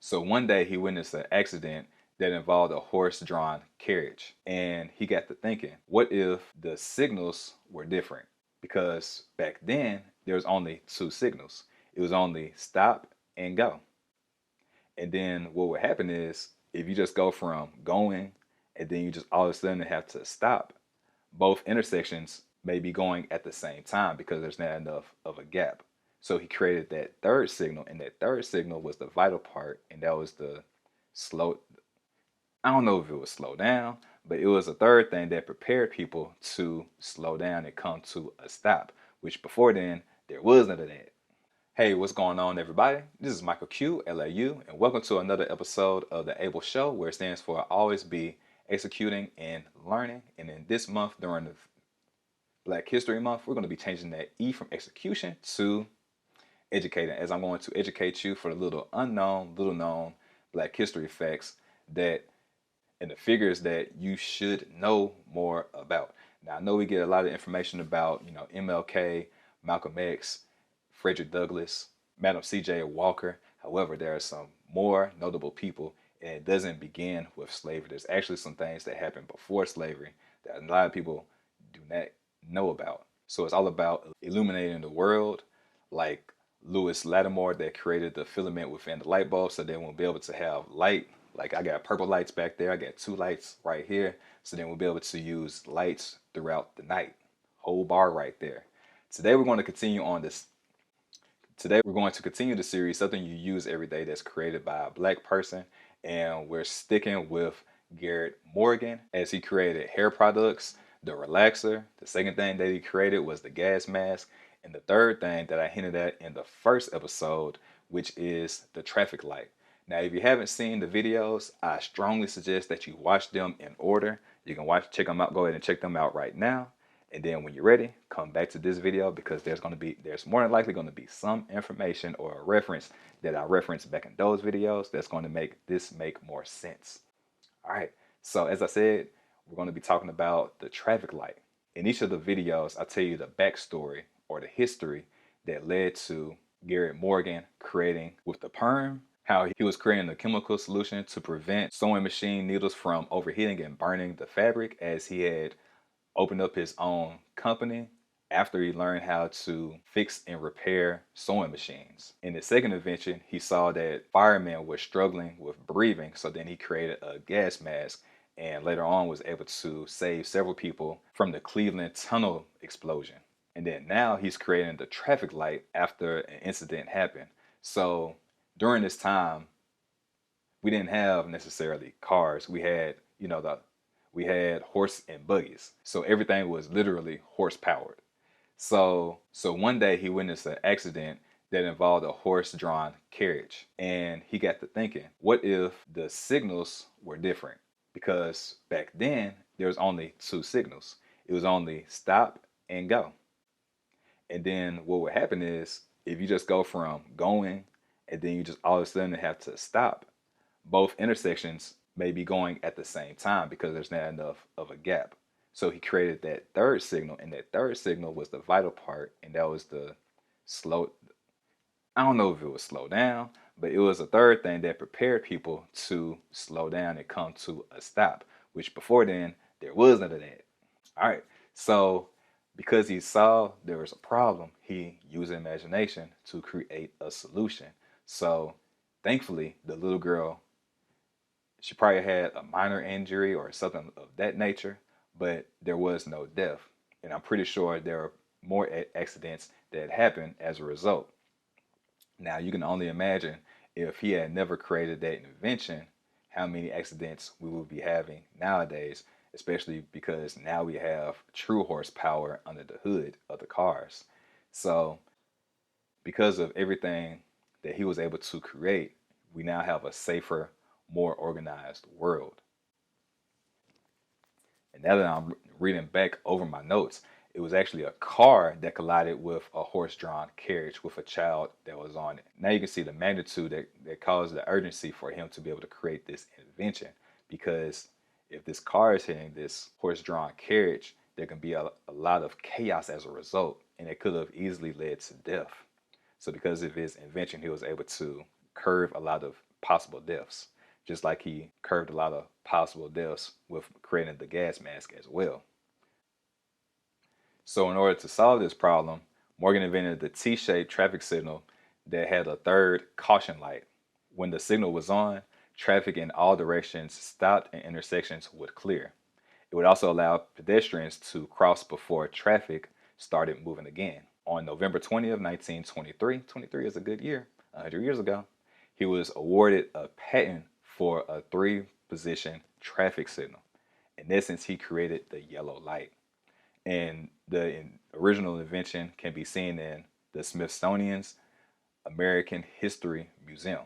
So one day he witnessed an accident that involved a horse-drawn carriage. And he got to thinking, what if the signals were different? Because back then, there was only two signals. It was only stop and go. And then what would happen is if you just go from going and then you just all of a sudden have to stop, both intersections may be going at the same time because there's not enough of a gap. So he created that third signal, and that third signal was the vital part, and that was the slow. I don't know if it was slow down, but it was a third thing that prepared people to slow down and come to a stop, which before then, there was none of that. Hey, what's going on, everybody? This is Michael Q, LAU, and welcome to another episode of the ABEL Show, where it stands for Always Be Executing and Learning. And in this month, during the Black History Month, we're going to be changing that E from execution to educating, as I'm going to educate you for the little known Black history facts that and the figures that you should know more about. Now, I know we get a lot of information about, MLK, Malcolm X, Frederick Douglass, Madam C.J. Walker. However, there are some more notable people, and it doesn't begin with slavery. There's actually some things that happened before slavery that a lot of people do not know about. So it's all about illuminating the world, like Lewis Lattimore that created the filament within the light bulb so then we'll be able to have light. Like I got purple lights back there, I got two lights right here, so then we'll be able to use lights throughout the night. Whole bar right there. Today we're going to continue the series, something you use every day that's created by a Black person, and we're sticking with Garrett Morgan as he created hair products, the relaxer. The second thing that he created was the gas mask, and the third thing that I hinted at in the first episode, which is the traffic light. Now, if you haven't seen the videos, I strongly suggest that you watch them in order. You can check them out. Go ahead and check them out right now. And then when you're ready, come back to this video because there's more than likely going to be some information or a reference that I referenced back in those videos that's going to make this make more sense. All right. So as I said, we're going to be talking about the traffic light. In each of the videos, I tell you the backstory or the history that led to Garrett Morgan creating with the perm, how he was creating a chemical solution to prevent sewing machine needles from overheating and burning the fabric, as he had opened up his own company after he learned how to fix and repair sewing machines. In his second invention, he saw that firemen were struggling with breathing, so then he created a gas mask and later on was able to save several people from the Cleveland tunnel explosion. And then now he's creating the traffic light after an incident happened. So during this time, we didn't have necessarily cars. We had, we had horse and buggies. So everything was literally horse powered. So one day he witnessed an accident that involved a horse-drawn carriage. And he got to thinking, what if the signals were different? Because back then, there was only two signals. It was only stop and go. And then what would happen is if you just go from going and then you just all of a sudden have to stop, both intersections may be going at the same time because there's not enough of a gap. So he created that third signal, and that third signal was the vital part, and that was the slow. I don't know if it was slow down, but it was a third thing that prepared people to slow down and come to a stop, which before then, there was none of that. All right, so because he saw there was a problem, he used imagination to create a solution. So thankfully, the little girl, she probably had a minor injury or something of that nature, but there was no death. And I'm pretty sure there are more accidents that happened as a result. Now, you can only imagine if he had never created that invention, how many accidents we would be having nowadays, especially because now we have true horsepower under the hood of the cars. So because of everything that he was able to create, we now have a safer, more organized world. And now that I'm reading back over my notes, it was actually a car that collided with a horse-drawn carriage with a child that was on it. Now you can see the magnitude that caused the urgency for him to be able to create this invention, because if this car is hitting this horse-drawn carriage, there can be a lot of chaos as a result, and it could have easily led to death. So because of his invention, he was able to curve a lot of possible deaths, just like he curved a lot of possible deaths with creating the gas mask as well. So in order to solve this problem, Morgan invented the T-shaped traffic signal that had a third caution light. When the signal was on, traffic in all directions stopped and intersections would clear. It would also allow pedestrians to cross before traffic started moving again. On November 20th, 1923, 23 is a good year, 100 years ago, he was awarded a patent for a three-position traffic signal. In essence, he created the yellow light. And the original invention can be seen in the Smithsonian's American History Museum.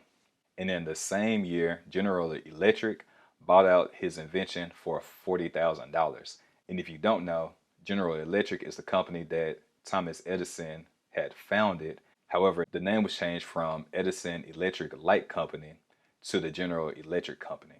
And in the same year, General Electric bought out his invention for $40,000. And if you don't know, General Electric is the company that Thomas Edison had founded. However, the name was changed from Edison Electric Light Company to the General Electric Company.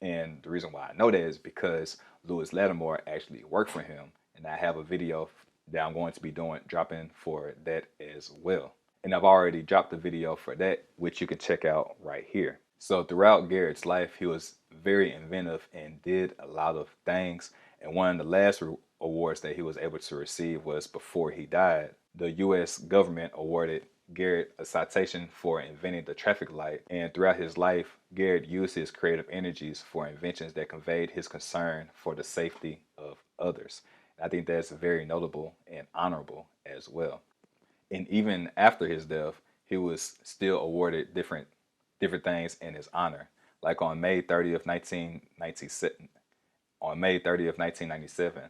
And the reason why I know that is because Lewis Lattimore actually worked for him. And I have a video that I'm going to be dropping for that as well. And I've already dropped the video for that, which you can check out right here. So throughout Garrett's life, he was very inventive and did a lot of things. And one of the last awards that he was able to receive was before he died. The U.S. government awarded Garrett a citation for inventing the traffic light. And throughout his life, Garrett used his creative energies for inventions that conveyed his concern for the safety of others. I think that's very notable and honorable as well. And even after his death, he was still awarded different things in his honor. Like on May 30th, 1997,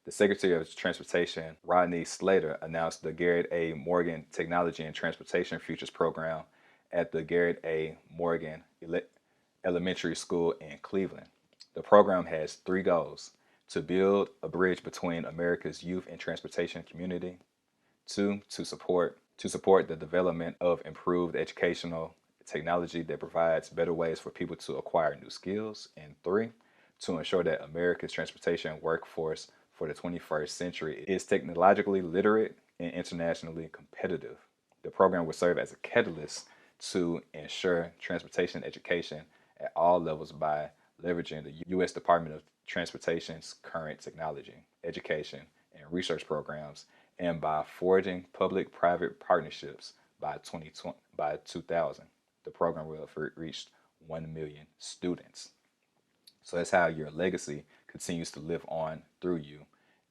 the Secretary of Transportation, Rodney Slater, announced the Garrett A. Morgan Technology and Transportation Futures Program at the Garrett A. Morgan Elementary School in Cleveland. The program has three goals: to build a bridge between America's youth and transportation community. 2, to support the development of improved educational technology that provides better ways for people to acquire new skills. And 3, to ensure that America's transportation workforce for the 21st century is technologically literate and internationally competitive. The program will serve as a catalyst to ensure transportation education at all levels by leveraging the U.S. Department of Transportation's current technology, education, and research programs, and by forging public-private partnerships by 2000. The program will have reached 1 million students. So that's how your legacy continues to live on through you.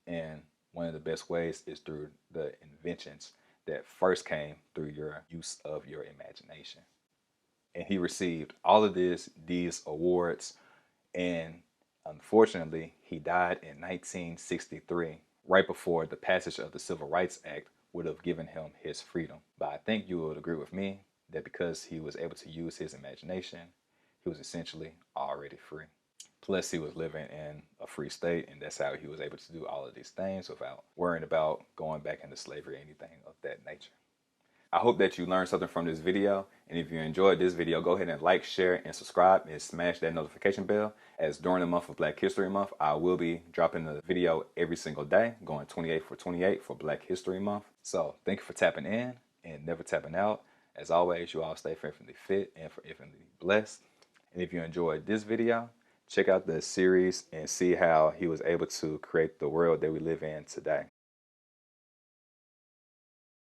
And one of the best ways is through the inventions that first came through your use of your imagination. And he received all of these awards, and unfortunately, he died in 1963, right before the passage of the Civil Rights Act would have given him his freedom. But I think you would agree with me that because he was able to use his imagination, he was essentially already free. Plus, he was living in a free state, and that's how he was able to do all of these things without worrying about going back into slavery or anything of that nature. I hope that you learned something from this video, and if you enjoyed this video, go ahead and like, share, and subscribe, and smash that notification bell, as during the month of Black History Month, I will be dropping a video every single day, going 28 for 28 for Black History Month. So thank you for tapping in and never tapping out. As always, you all stay infinitely fit and infinitely blessed. And if you enjoyed this video, check out the series and see how he was able to create the world that we live in today.